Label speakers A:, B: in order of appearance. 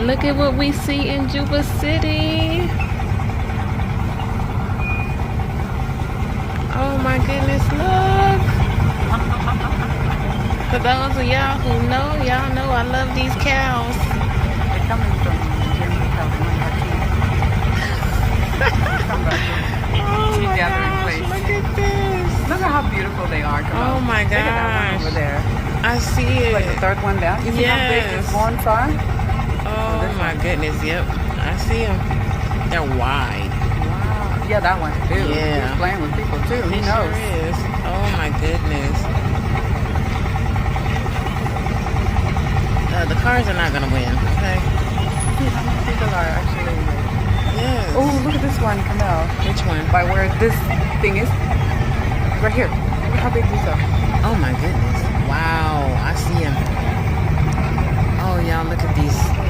A: Look at what we see in Juba City. Oh my goodness, look. For those of y'all who know, y'all know I love these cows.
B: They're coming from Denver, California.
A: Oh
B: Tea
A: my
B: gathering
A: gosh,
B: place.
A: look at this.
B: Look at how beautiful they are. Come
A: Oh
B: on.
A: my
B: Look at that one
A: gosh.
B: over there.
A: I see it.
B: Like the third one down. You see how big
A: Yes.
B: these horns are?
A: Oh
B: this
A: my
B: one.
A: goodness, yep. I see them. They're wide.
B: Wow. Yeah, that one too.
A: Yeah.
B: He's playing with people too. He
A: It
B: knows.
A: sure is. Oh my goodness. The cars are not gonna win, okay?
B: See how many people are actually.
A: Yes.
B: Oh, look at this one, Camille.
A: Which one?
B: By where this thing is. Right here. Look how big these are.
A: Oh my goodness. Wow, I see him. Oh y'all, look at these.